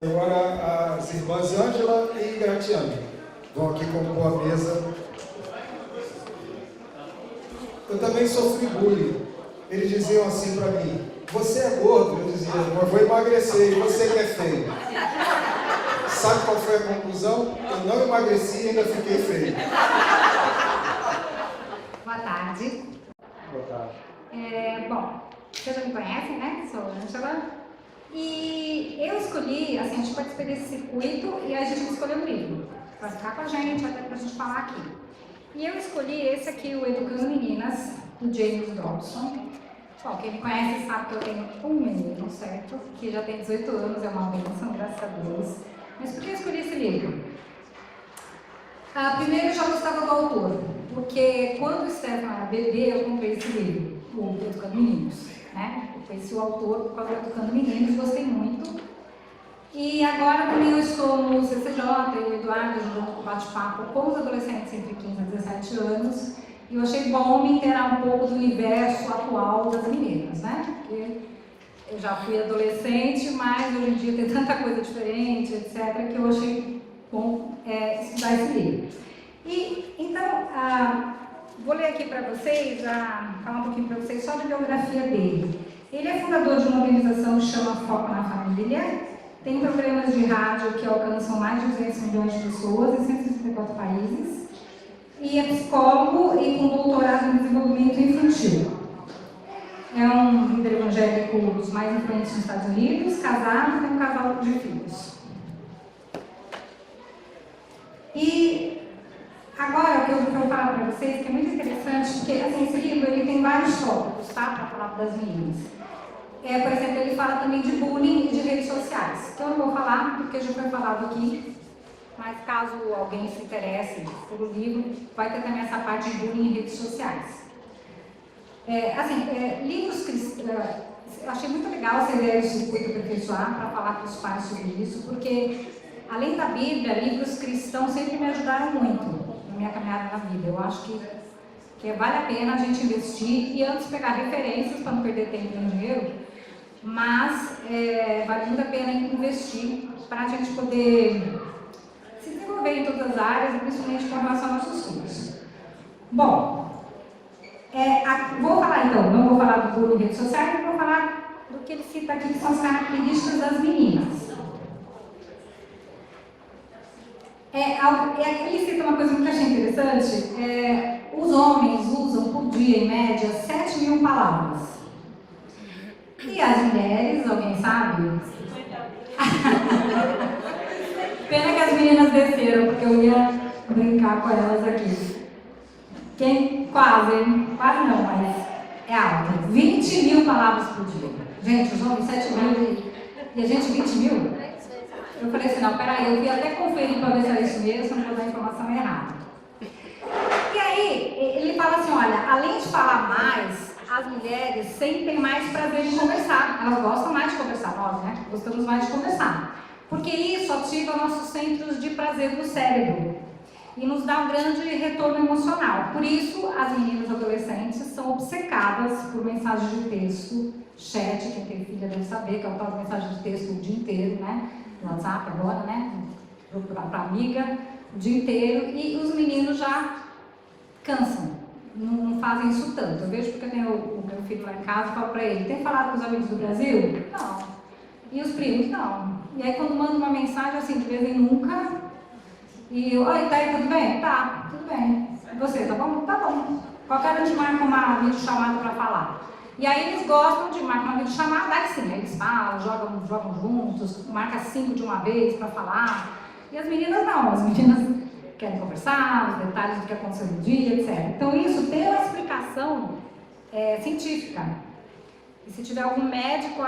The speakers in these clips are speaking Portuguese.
Agora as irmãs Ângela e Gratiane vão aqui compor a mesa. Eu também sofri bullying. Eles diziam assim para mim: você é gordo? Eu dizia: eu vou emagrecer. E você que é feio? Sabe qual foi a conclusão? Eu não emagreci e ainda fiquei feio. Boa tarde. Boa tarde. Bom, vocês já me conhecem, né? Sou Ângela. E eu escolhi, assim, a gente participou desse circuito e a gente escolheu um livro para ficar com a gente, até para a gente falar aqui. E eu escolhi esse aqui, o Educando Meninas, do James Dobson. Bom, quem me conhece sabe que eu tenho um menino, certo? Que já tem 18 anos, é uma bênção, graças a Deus. Mas por que eu escolhi esse livro? Primeiro, eu já gostava do autor, porque quando o Stefan era bebê, eu comprei esse livro, o Educando Meninos. Né? Eu conheci o autor por causa do Educando Meninos, gostei muito. E agora também eu estou no CCJ, eu e o Eduardo, junto com o bate-papo com os adolescentes entre 15 e 17 anos. E eu achei bom me inteirar um pouco do universo atual das meninas, né? Porque eu já fui adolescente, mas hoje em dia tem tanta coisa diferente, etc., que eu achei bom estudar esse livro. E, então, vou ler aqui para vocês, falar um pouquinho para vocês só da biografia dele. Ele é fundador de uma organização que chama Foco na Família, tem programas de rádio que alcançam mais de 200 milhões de pessoas em 164 países, e é psicólogo e com doutorado em desenvolvimento infantil. É um líder evangélico dos mais influentes nos Estados Unidos, casado e tem um casal de filhos. E agora, o que eu vou falar para vocês, que é muito interessante, porque assim, esse livro ele tem vários tópicos, tá? Para falar das meninas. Por exemplo, ele fala também de bullying e de redes sociais, que eu não vou falar, porque já foi falado aqui, mas caso alguém se interesse pelo livro, vai ter também essa parte de bullying e redes sociais. Livros cristãos, eu achei muito legal essa ideia do circuito aperfeiçoar para falar com os pais sobre isso, porque além da Bíblia, livros cristãos sempre me ajudaram muito na minha caminhada na vida. Eu acho que vale a pena a gente investir e antes pegar referências para não perder tempo e dinheiro, mas vale muito a pena investir para a gente poder se desenvolver em todas as áreas, principalmente com relação aos nossos filhos. Bom, vou falar então, não vou falar do bullying em redes sociais, mas vou falar do que ele cita aqui, que são as características das meninas. Ele cita uma coisa muito que eu achei interessante, os homens usam por dia, em média, 7.000 palavras. E as mulheres, alguém sabe? Pena que as meninas desceram, porque eu ia brincar com elas aqui. Quase não, mas é alta. 20.000 palavras por dia. Gente, os homens 7.000 e a gente 20.000? Eu falei assim, não, peraí, eu fui até conferir para ver se era isso mesmo, não vou dar a informação errada. E aí, ele fala assim, olha, além de falar mais, as mulheres sentem mais prazer em conversar. Elas gostam mais de conversar, nós, né? Gostamos mais de conversar. Porque isso ativa nossos centros de prazer do cérebro e nos dá um grande retorno emocional. Por isso, as meninas adolescentes são obcecadas por mensagens de texto, chat, quem tem filha deve saber, que é o tal de mensagem de texto o dia inteiro, né? No WhatsApp agora, né? Para amiga, o dia inteiro. E os meninos já cansam, não fazem isso tanto. Eu vejo porque eu tenho o meu filho lá em casa e falo para ele, tem falado com os amigos do Brasil? Não. E os primos? Não. E aí quando manda uma mensagem assim, de vez em nunca, e eu, oi, tá aí, tudo bem? Tá, tudo bem. E você, tá bom? Tá bom. Qualquer hora a gente marca uma videochamada para falar. E aí eles gostam de marcar uma videochamada, aí sim, eles falam, jogam juntos, marca 5 de uma vez para falar. E as meninas não, as meninas querem conversar, os detalhes do que aconteceu no dia, etc. Então isso tem uma explicação científica. E se tiver algum médico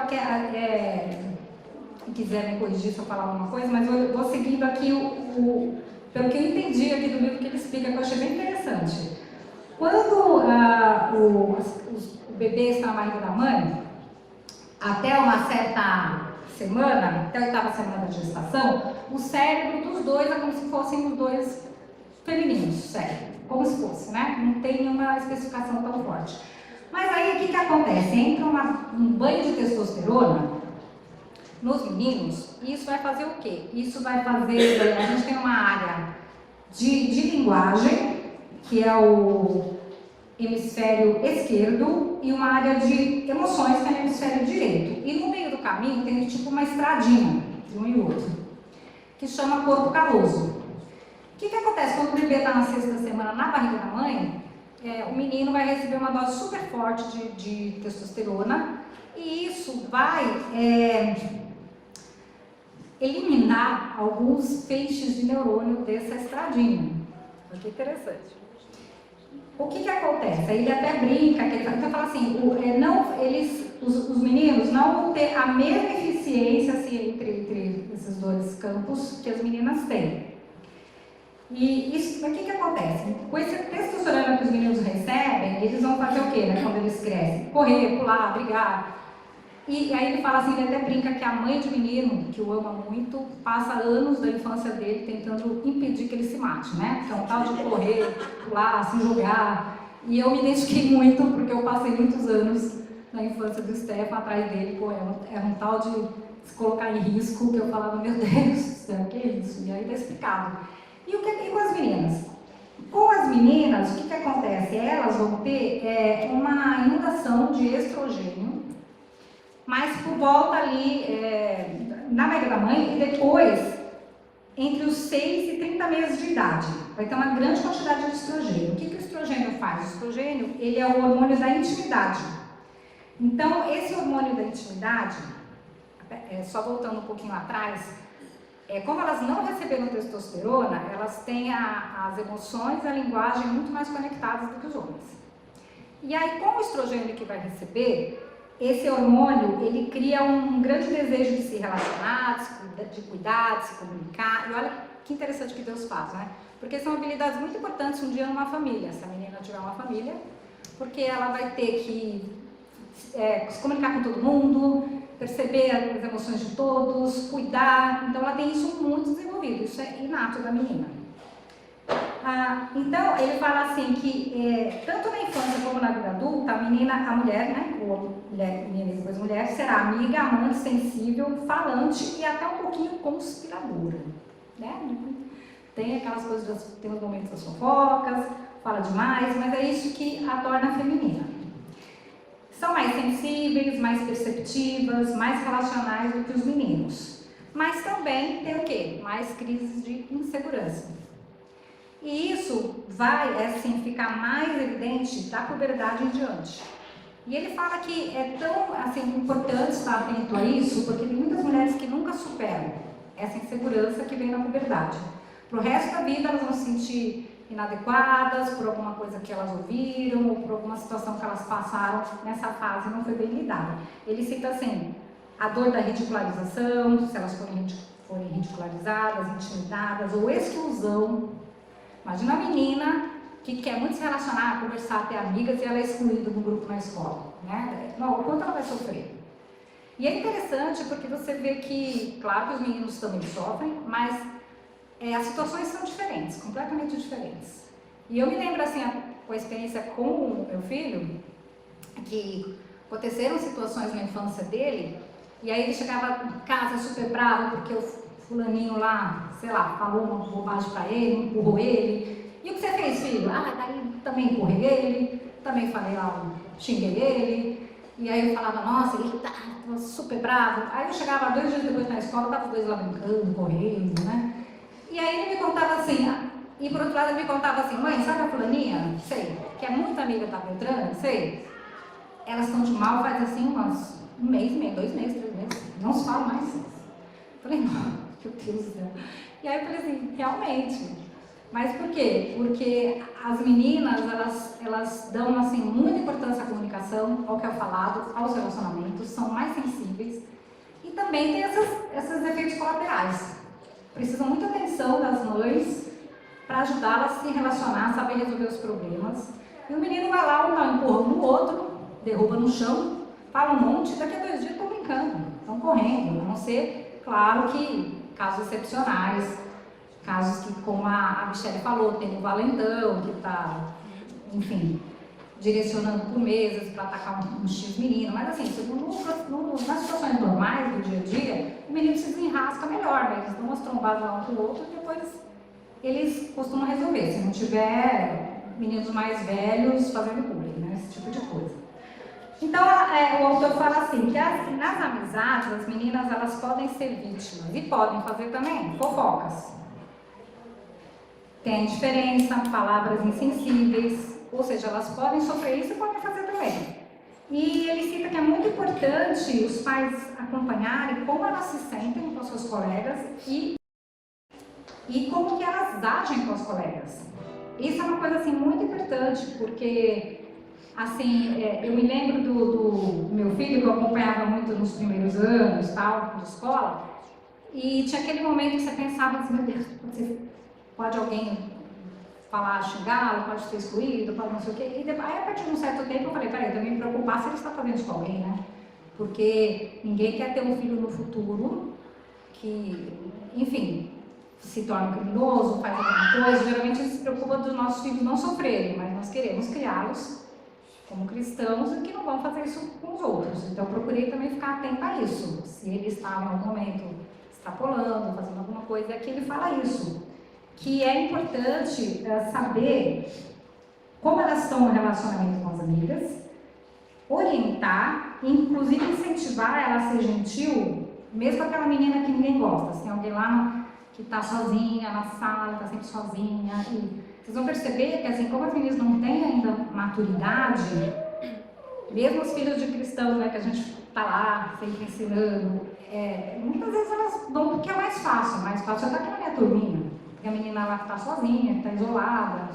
que quiser me corrigir se eu falar alguma coisa, mas eu vou seguindo aqui pelo que eu entendi aqui do livro que ele explica, que eu achei bem interessante. Quando o bebê está na barriga da mãe, até uma certa semana, até a 8ª semana de gestação, o cérebro dos dois é como se fossem os dois femininos, cérebro, como se fosse, né? Não tem nenhuma especificação tão forte. Mas aí o que acontece? Entra um banho de testosterona nos meninos, e isso vai fazer o quê? Isso vai fazer, a gente tem uma área de linguagem, que é o hemisfério esquerdo, e uma área de emoções, que é o hemisfério direito. E no meio do caminho tem tipo uma estradinha de um e outro, que chama corpo caloso. O que acontece quando o bebê está na 6ª semana na barriga da mãe? O menino vai receber uma dose super forte de testosterona, e isso vai eliminar alguns feixes de neurônio dessa estradinha. Olha que interessante. O que acontece? Aí ele até brinca, que ele fala assim, os meninos não vão ter a mesma eficiência assim, entre esses dois campos que as meninas têm. E isso, o que acontece? Com esse testosterona que os meninos recebem, eles vão fazer o quê, né, quando eles crescem? Correr, pular, brigar. E aí ele fala assim, ele até brinca que a mãe de menino, que o ama muito, passa anos da infância dele tentando impedir que ele se mate, né? Que é um tal de correr, pular, se jogar. E eu me identifiquei muito, porque eu passei muitos anos na infância do Stefan atrás dele, pô, era um tal de se colocar em risco, que eu falava, meu Deus do céu, que é isso? E aí tá explicado. E o que tem com as meninas? Com as meninas, o que acontece? Elas vão ter uma inundação de estrogênio, mas por volta ali, na barriga da mãe, e depois, entre os 6 e 30 meses de idade, vai ter uma grande quantidade de estrogênio. O que o estrogênio faz? O estrogênio, ele é o hormônio da intimidade. Então, esse hormônio da intimidade, só voltando um pouquinho atrás, como elas não receberam testosterona, elas têm as emoções e a linguagem muito mais conectadas do que os homens. E aí, com o estrogênio que vai receber, esse hormônio, ele cria um grande desejo de se relacionar, de cuidar, de se comunicar. E olha que interessante que Deus faz, né? Porque são habilidades muito importantes um dia numa família, se a menina tiver uma família, porque ela vai ter que se comunicar com todo mundo, perceber as emoções de todos, cuidar. Então, ela tem isso muito desenvolvido, isso é inato da menina. Então, ele fala assim que tanto na infância como na vida adulta, a mulher, né, ou menina e depois mulher, será amiga, amante, sensível, falante e até um pouquinho conspiradora, né? Tem aquelas coisas, tem os momentos das fofocas, fala demais, mas é isso que a torna feminina. São mais sensíveis, mais perceptivas, mais relacionais do que os meninos. Mas também tem o quê? Mais crises de insegurança. E isso vai, assim, ficar mais evidente da puberdade em diante. E ele fala que é tão, assim, importante estar atento a isso, porque tem muitas mulheres que nunca superam essa insegurança que vem na puberdade. Pro resto da vida elas vão se sentir inadequadas por alguma coisa que elas ouviram ou por alguma situação que elas passaram nessa fase e não foi bem lidada. Ele cita assim, a dor da ridicularização, se elas forem ridicularizadas, intimidadas ou exclusão. Imagina a menina que quer muito se relacionar, conversar, ter amigas e ela é excluída do grupo na escola, né? Não, o quanto ela vai sofrer? E é interessante porque você vê que, claro que os meninos também sofrem, mas as situações são diferentes, completamente diferentes. E eu me lembro, assim, com a experiência com o meu filho, que aconteceram situações na infância dele, e aí ele chegava em casa super bravo porque o fulaninho lá, sei lá, falou uma bobagem pra ele, empurrou ele. E o que você fez, filho? Daí também empurrei ele, também falei lá, xinguei ele. E aí eu falava, nossa, ele tá super bravo. Aí eu chegava 2 dias depois na escola, tava os dois lá brincando, correndo, né? E aí ele me contava assim, e por outro lado ele me contava assim, mãe, sabe a fulaninha? Sei, que é muito amiga da Beltrana? Sei. Elas estão de mal faz assim um mês e meio, 2 meses, 3 meses, não se fala mais. Eu falei, não, meu Deus do céu. E aí eu falei assim, realmente. Mas por quê? Porque as meninas, elas dão assim, muita importância à comunicação, ao que é falado, aos relacionamentos, são mais sensíveis e também tem esses efeitos colaterais. Precisam muita atenção das mães para ajudá-las a se relacionar, saber resolver os problemas. E o menino vai lá, dá um empurrão no outro, derruba no chão, fala um monte, daqui a 2 dias estão brincando, estão correndo, a não ser, claro que casos excepcionais, casos que, como a Michele falou, tem o valentão, que está, enfim, direcionando por mesas para atacar um X menino, mas assim, nas situações normais do dia a dia, o menino se desenrasca melhor, né? Eles dão umas trombadas lá um com o outro e depois eles costumam resolver, se não tiver meninos mais velhos fazendo bullying, né? Esse tipo de coisa. Então, o autor fala assim, que nas amizades, as meninas elas podem ser vítimas e podem fazer também fofocas. Tem diferença, palavras insensíveis, ou seja, elas podem sofrer isso e podem fazer também. E ele cita que é muito importante os pais acompanharem como elas se sentem com seus colegas e como que elas agem com os colegas. Isso é uma coisa assim muito importante, porque assim, eu me lembro do meu filho, que eu acompanhava muito nos primeiros anos, tal, de escola, e tinha aquele momento que você pensava assim, meu Deus, pode alguém falar, xingá-lo, pode ser excluído, pode não sei o quê. E depois, aí, a partir de um certo tempo, eu falei, peraí, eu também me preocupar se ele está fazendo isso com alguém, né? Porque ninguém quer ter um filho no futuro que, enfim, se torna um criminoso, faz alguma coisa. Geralmente a gente se preocupa dos nossos filhos não sofrerem, mas nós queremos criá-los como cristãos e que não vão fazer isso com os outros. Então eu procurei também ficar atenta a isso. Se ele estava em algum momento extrapolando, fazendo alguma coisa, é que ele fala isso. Que é importante saber como elas estão no relacionamento com as amigas, orientar, inclusive incentivar ela a ser gentil, mesmo aquela menina que ninguém gosta. Se tem alguém lá que está sozinha na sala, está sempre sozinha. E vocês vão perceber que, assim, como as meninas não têm ainda maturidade, mesmo os filhos de cristãos, né, que a gente está lá sempre ensinando, muitas vezes elas vão porque é mais fácil é estar aqui na minha turminha, porque a menina lá que está sozinha, que está isolada.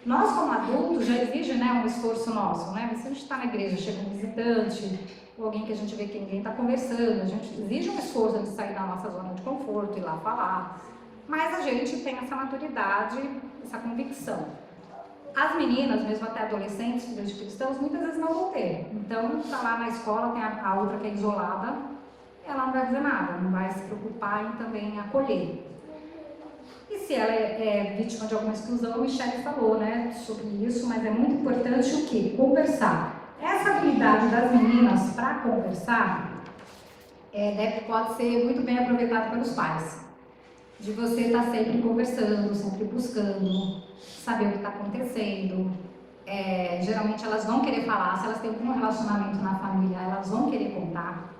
Nós, como adultos, já exige, né, um esforço nosso, né? Se a gente está na igreja, chega um visitante, ou alguém que a gente vê que ninguém está conversando, a gente exige um esforço de sair da nossa zona de conforto e ir lá falar. Mas a gente tem essa maturidade, essa convicção. As meninas, mesmo até adolescentes, filhos de cristãos, muitas vezes não vão ter. Então, está lá na escola, tem a outra que é isolada, ela não vai fazer nada, não vai se preocupar em também acolher. E se ela é vítima de alguma exclusão, a Michele falou, né, sobre isso, mas é muito importante o quê? Conversar. Essa habilidade das meninas para conversar pode ser muito bem aproveitada pelos pais. De você estar sempre conversando, sempre buscando, saber o que está acontecendo. Geralmente elas vão querer falar, se elas têm algum relacionamento na família, elas vão querer contar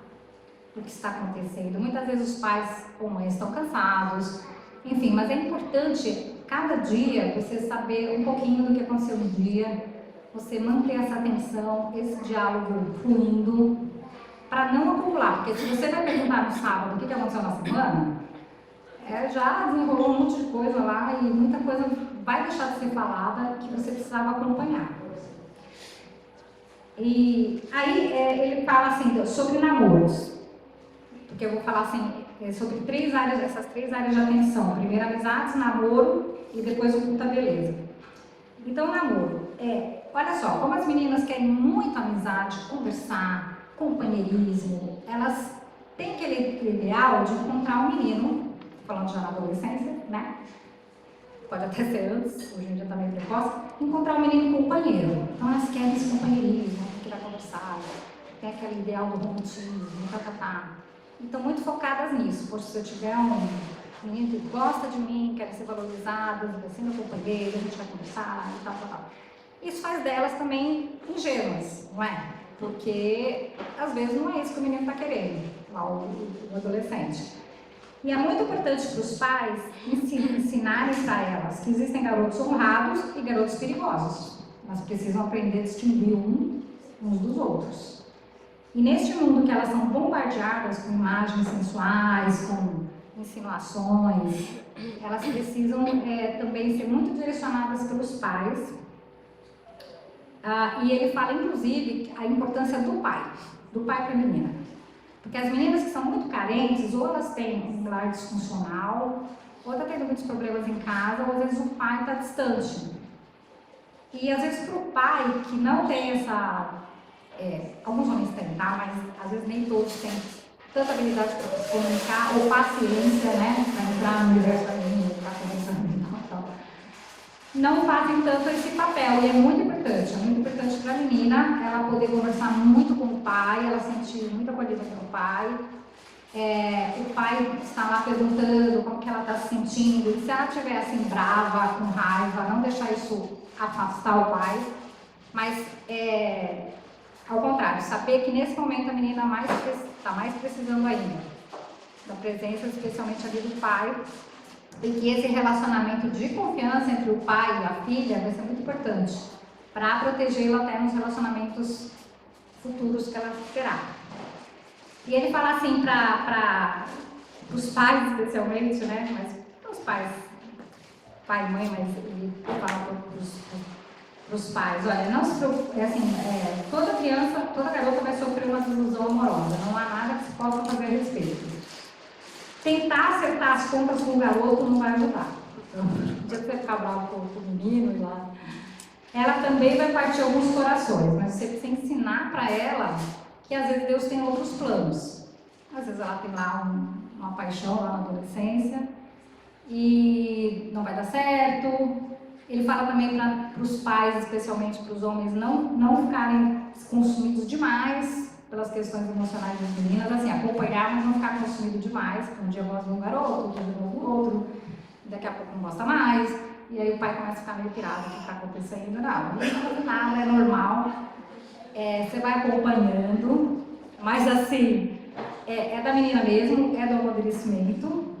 o que está acontecendo. Muitas vezes os pais ou mães estão cansados, enfim, mas é importante cada dia você saber um pouquinho do que aconteceu no dia, você manter essa atenção, esse diálogo fluindo, para não acumular, porque se você vai perguntar no sábado o que aconteceu na semana, já desenrolou um monte de coisa lá e muita coisa vai deixar de ser falada que você precisava acompanhar. E aí ele fala assim sobre namoros, porque eu vou falar assim sobre essas três áreas de atenção: primeiro amizades, namoro e depois o culto à beleza. Então namoro olha só, como as meninas querem muito amizade, conversar, companheirismo, elas têm aquele ideal de encontrar um menino, falando já na adolescência, né? Pode até ser antes, hoje em dia também precoce, encontrar um menino companheiro. Então elas querem esse companheirismo, que vai conversar, tem aquele ideal do romantismo, Então muito focadas nisso. Poxa, se eu tiver um menino que gosta de mim, quer ser valorizado, vai ser meu companheiro, a gente vai conversar e tal. Isso faz delas também ingênuas, não é? Porque às vezes não é isso que o menino está querendo, lá o adolescente. E é muito importante para os pais ensinarem para elas que existem garotos honrados e garotos perigosos. Elas precisam aprender a distinguir uns dos outros. E neste mundo que elas são bombardeadas com imagens sensuais, com insinuações, elas precisam também ser muito direcionadas pelos pais. E ele fala, inclusive, a importância do pai para a menina. Porque as meninas que são muito carentes, ou elas têm um lar disfuncional, ou está tendo muitos problemas em casa, ou às vezes o pai está distante. E às vezes para o pai que não tem essa... alguns homens têm, tá? Mas às vezes nem todos têm tanta habilidade para se comunicar, ou paciência, né? Para entrar no universo da menina, ficar conversando e tal. não fazem tanto esse papel, e é muito importante para a menina ela poder conversar muito com o pai, ela sentir muita acolhida com o pai. O pai está lá perguntando como que ela está se sentindo, e se ela estiver assim brava, com raiva, não deixar isso afastar o pai, mas ao contrário, saber que nesse momento a menina está mais precisando ainda da presença, especialmente ali do pai, e que esse relacionamento de confiança entre o pai e a filha vai ser muito importante para protegê-la até nos relacionamentos futuros que ela terá. E ele fala assim para os pais especialmente, né? Mas os pais, pai e mãe, mas ele fala para os pais, olha, não se preocupe, toda criança, toda garota vai sofrer uma desilusão amorosa, não há nada que se possa fazer a respeito. Tentar acertar as contas com o garoto não vai ajudar. Então, não adianta você ficar bravo com o menino e lá. Ela também vai partir alguns corações, mas você precisa ensinar para ela que às vezes Deus tem outros planos. Às vezes ela tem lá uma paixão lá na adolescência e não vai dar certo. Ele fala também para os pais, especialmente para os homens, não ficarem consumidos demais pelas questões emocionais das meninas, assim, acompanhar, mas não ficar consumido demais. Um dia gosta de um garoto, outro dia gosta do outro, daqui a pouco não gosta mais, e aí o pai começa a ficar meio pirado, o que está acontecendo? Não está fazendo nada, é normal. Você vai acompanhando, mas assim, é da menina mesmo, é do amadurecimento,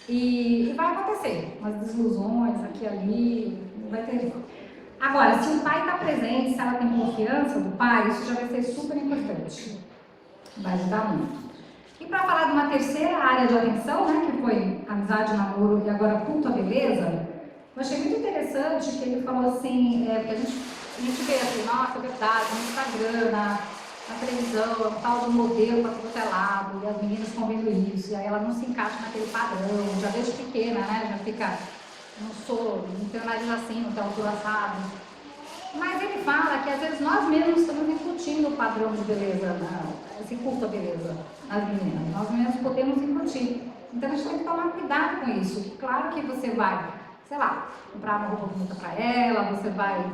e vai acontecer umas desilusões aqui e ali, não vai ter jeito. Agora, se o pai está presente, se ela tem confiança do pai, isso já vai ser super importante, vai ajudar muito. E para falar de uma terceira área de atenção, né, que foi amizade, namoro e agora culto à beleza, eu achei muito interessante que ele falou assim, porque a gente vê assim, nossa, é verdade, no Instagram, na televisão, tal do modelo para tudo é lado, e as meninas estão vendo isso, e aí ela não se encaixa naquele padrão, já desde pequena, né, já fica, não tenho nariz assim, não tenho altura assado. Mas ele fala que às vezes nós mesmos estamos incutindo o padrão de beleza, esse culto à beleza nas meninas, nós mesmos podemos incutir. Então a gente tem que tomar cuidado com isso. Claro que você vai, sei lá, comprar uma roupa bonita para ela, você vai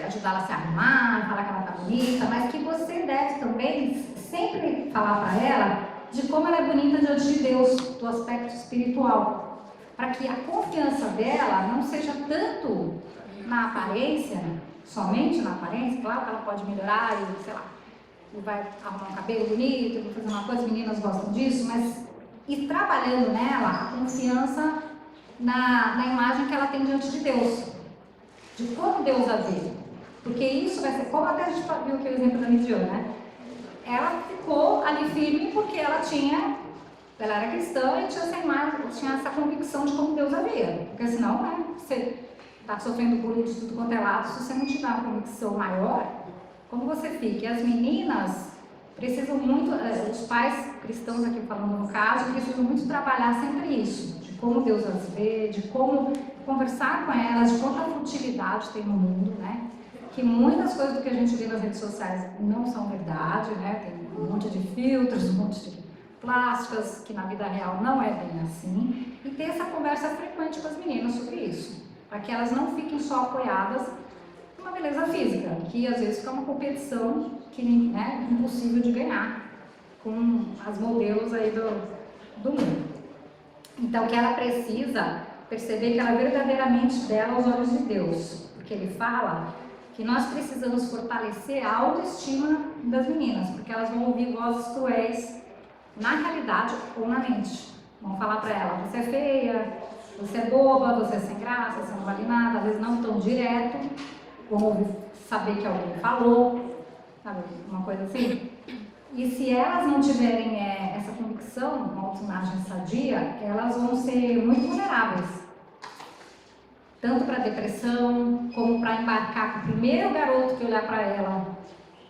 ajudá-la a se arrumar, falar que ela está bonita, mas que você deve também sempre falar para ela de como ela é bonita diante de Deus, do aspecto espiritual, para que a confiança dela não seja tanto na aparência, somente na aparência. Claro que ela pode melhorar e, sei lá, e vai arrumar um cabelo bonito, vai fazer uma coisa, as meninas gostam disso, mas ir trabalhando nela a confiança na imagem que ela tem diante de Deus, de como Deus a vê, porque isso vai ser, como até a gente viu aqui o exemplo da Midian, né? Ela ficou ali firme porque ela era cristã e tinha essa imagem, tinha essa convicção de como Deus a via, porque senão, né, você está sofrendo bullying de tudo quanto é lado, se você não tiver uma convicção maior, como você fica? E as meninas precisam muito, os pais cristãos aqui falando no caso, precisam muito trabalhar sempre isso, de como Deus as vê, de como conversar com elas, de quanta futilidade tem no mundo, né? Que muitas coisas do que a gente vê nas redes sociais não são verdade, né? Tem um monte de filtros, um monte de plásticas, que na vida real não é bem assim, e ter essa conversa frequente com as meninas sobre isso, para que elas não fiquem só apoiadas numa beleza física, que às vezes fica uma competição que é impossível de ganhar com as modelos aí do mundo. Então, que ela precisa perceber que ela é verdadeiramente bela aos olhos de Deus, porque ele fala que nós precisamos fortalecer a autoestima das meninas, porque elas vão ouvir vozes cruéis na realidade ou na mente. Vão falar para ela, você é feia, você é boba, você é sem graça, você não vale nada, às vezes não tão direto, vão saber que alguém falou, sabe, uma coisa assim. E se elas não tiverem essa convicção, uma autoimagem sadia, elas vão ser muito vulneráveis. Tanto para depressão, como para embarcar com o primeiro garoto que olhar para ela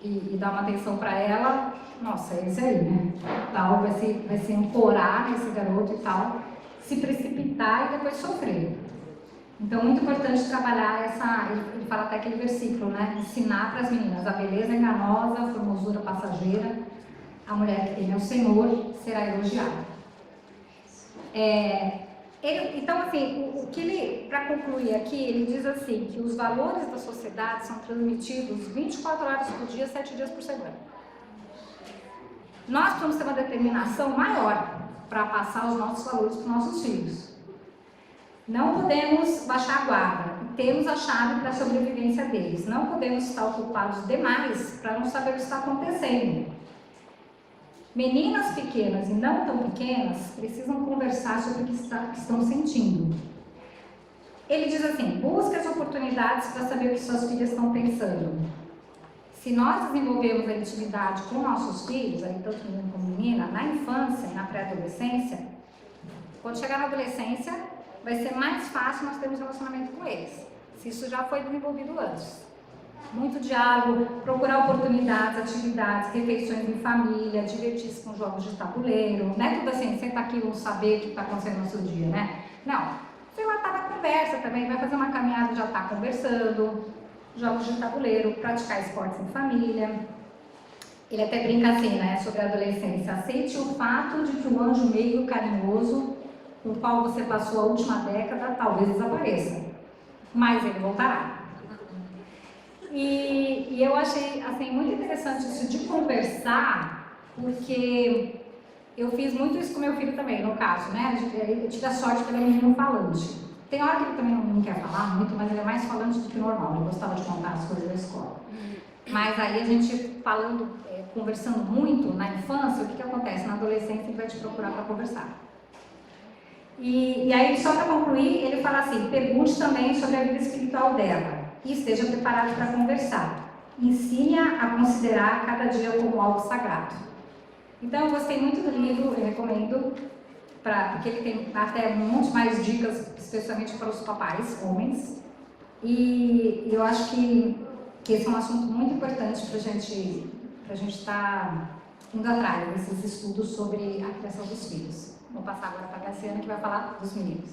e dar uma atenção para ela, nossa, é esse aí, né? Tal, vai se ancorar nesse garoto e tal, se precipitar e depois sofrer. Então, muito importante trabalhar ele fala até aquele versículo, né? Ensinar para as meninas, a beleza enganosa, a formosura passageira, a mulher que teme ao Senhor será elogiada. Então, assim, o que ele, para concluir aqui, ele diz assim, que os valores da sociedade são transmitidos 24 horas por dia, 7 dias por semana. Nós precisamos ter uma determinação maior para passar os nossos valores para os nossos filhos. Não podemos baixar a guarda. Temos a chave para a sobrevivência deles. Não podemos estar ocupados demais para não saber o que está acontecendo. Meninas pequenas e não tão pequenas precisam conversar sobre o que estão sentindo. Ele diz assim, busque as oportunidades para saber o que suas filhas estão pensando. Se nós desenvolvemos a intimidade com nossos filhos, aí tanto menino como menina, na infância e na pré-adolescência, quando chegar na adolescência, vai ser mais fácil nós termos relacionamento com eles, se isso já foi desenvolvido antes. Muito diálogo, procurar oportunidades, atividades, refeições em família, divertir-se com jogos de tabuleiro, não é tudo assim, senta aqui e vamos saber o que está acontecendo no seu dia, né? Não, você vai estar na conversa também, vai fazer uma caminhada, já está conversando, jogos de tabuleiro, praticar esportes em família. Ele até brinca assim, né, sobre a adolescência, aceite o fato de que o anjo meio carinhoso com o qual você passou a última década talvez desapareça, mas ele voltará. E eu achei assim, muito interessante isso de conversar, porque eu fiz muito isso com meu filho também, no caso, né? Eu tive a sorte que ele é um menino falante. Tem hora que ele também não quer falar muito, mas ele é mais falante do que normal, ele gostava de contar as coisas da escola. Mas aí a gente falando, conversando muito na infância, o que acontece? Na adolescência ele vai te procurar para conversar. E aí, só para concluir, ele fala assim, pergunte também sobre a vida espiritual dela e esteja preparado para conversar. Ensine-a a considerar cada dia como algo sagrado. Então, eu gostei muito do livro, eu recomendo, porque ele tem até um monte mais dicas, especialmente para os papais, homens. E eu acho que esse é um assunto muito importante para a gente estar indo atrás desses estudos sobre a criação dos filhos. Vou passar agora para a Cassiana, que vai falar dos meninos.